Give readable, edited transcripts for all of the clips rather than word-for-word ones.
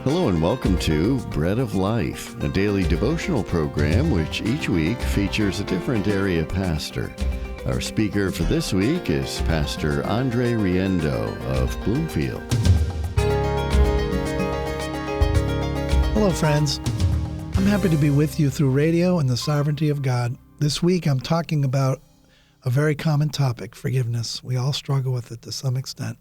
Hello and welcome to Bread of Life, a daily devotional program which each week features a different area pastor. Our speaker for this week is Pastor Riendeau of Bloomfield. Hello, friends. I'm happy to be with you through radio and the sovereignty of God. This week I'm talking about a very common topic, forgiveness. We all struggle with it to some extent.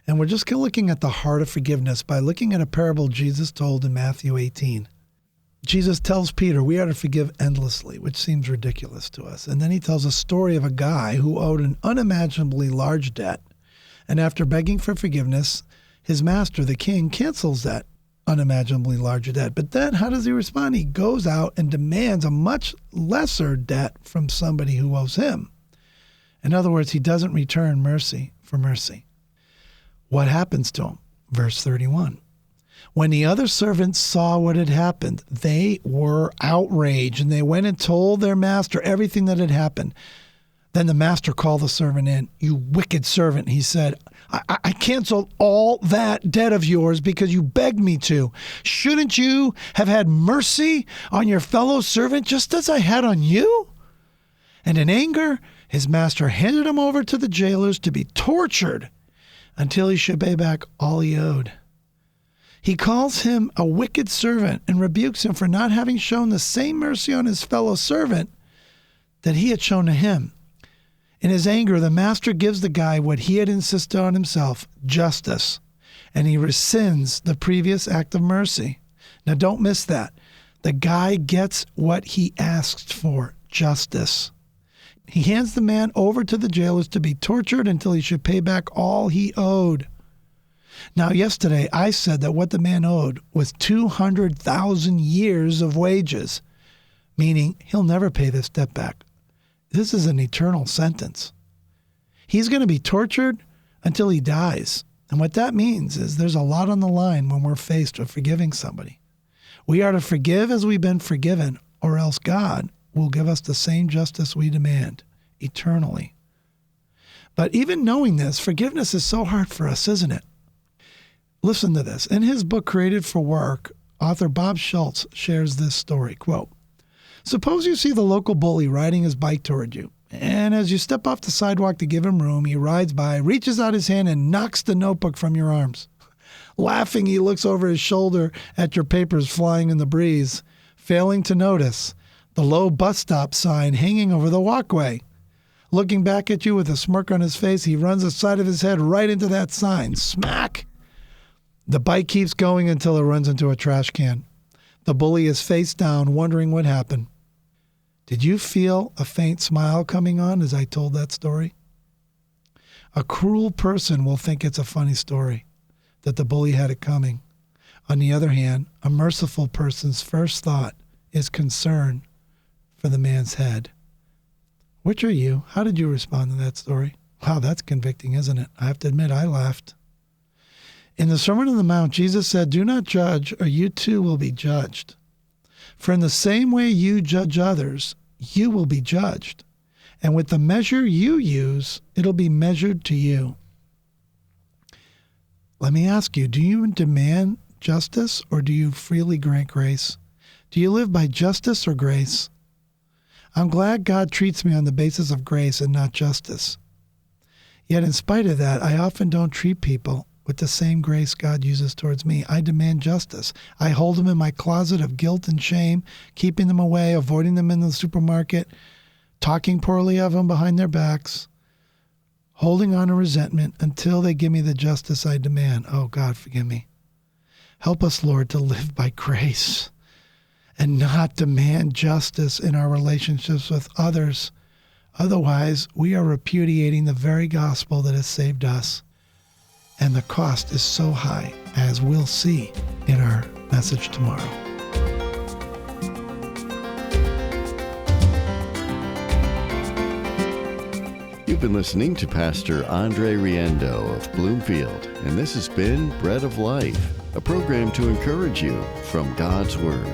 And we're just looking at the heart of forgiveness by looking at a parable Jesus told in Matthew 18. Jesus tells Peter we are to forgive endlessly, which seems ridiculous to us. And then he tells a story of a guy who owed an unimaginably large debt. And after begging for forgiveness, his master, the king, cancels that unimaginably large debt. But then how does he respond? He goes out and demands a much lesser debt from somebody who owes him. In other words, he doesn't return mercy for mercy. What happens to him? Verse 31. When the other servants saw what had happened, they were outraged, and they went and told their master everything that had happened. Then the master called the servant in. "You wicked servant," he said, I canceled all that debt of yours because you begged me to. Shouldn't you have had mercy on your fellow servant just as I had on you?" And in anger, his master handed him over to the jailers to be tortured until he should pay back all he owed. He calls him a wicked servant and rebukes him for not having shown the same mercy on his fellow servant that he had shown to him. In his anger, the master gives the guy what he had insisted on himself, justice, and he rescinds the previous act of mercy. Now don't miss that. The guy gets what he asked for, justice. He hands the man over to the jailers to be tortured until he should pay back all he owed. Now, yesterday I said that what the man owed was 200,000 years of wages, meaning he'll never pay this debt back. This is an eternal sentence. He's going to be tortured until he dies. And what that means is there's a lot on the line when we're faced with forgiving somebody. We are to forgive as we've been forgiven, or else God will give us the same justice we demand eternally. But even knowing this, forgiveness is so hard for us, isn't it? Listen to this. In his book, Created for Work, author Bob Schultz shares this story. Quote, "Suppose you see the local bully riding his bike toward you, and as you step off the sidewalk to give him room, he rides by, reaches out his hand, and knocks the notebook from your arms. Laughing, he looks over his shoulder at your papers flying in the breeze, failing to notice the low bus stop sign hanging over the walkway. Looking back at you with a smirk on his face, he runs the side of his head right into that sign. Smack! The bike keeps going until it runs into a trash can. The bully is face down, wondering what happened. Did you feel a faint smile coming on as I told that story? A cruel person will think it's a funny story, that the bully had it coming. On the other hand, a merciful person's first thought is concern for the man's head. Which are you? How did you respond to that story? Wow, that's convicting, isn't it? I have to admit, I laughed. In the Sermon on the Mount, Jesus said, "Do not judge, or you too will be judged. For in the same way you judge others, you will be judged. And with the measure you use, it'll be measured to you." Let me ask you, do you demand justice, or do you freely grant grace? Do you live by justice or grace? I'm glad God treats me on the basis of grace and not justice. Yet in spite of that, I often don't treat people with the same grace God uses towards me. I demand justice. I hold them in my closet of guilt and shame, keeping them away, avoiding them in the supermarket, talking poorly of them behind their backs, holding on to resentment until they give me the justice I demand. Oh, God, forgive me. Help us, Lord, to live by grace and not demand justice in our relationships with others. Otherwise, we are repudiating the very gospel that has saved us. And the cost is so high, as we'll see in our message tomorrow. You've been listening to Pastor Riendeau of Bloomfield, and this has been Bread of Life, a program to encourage you from God's Word.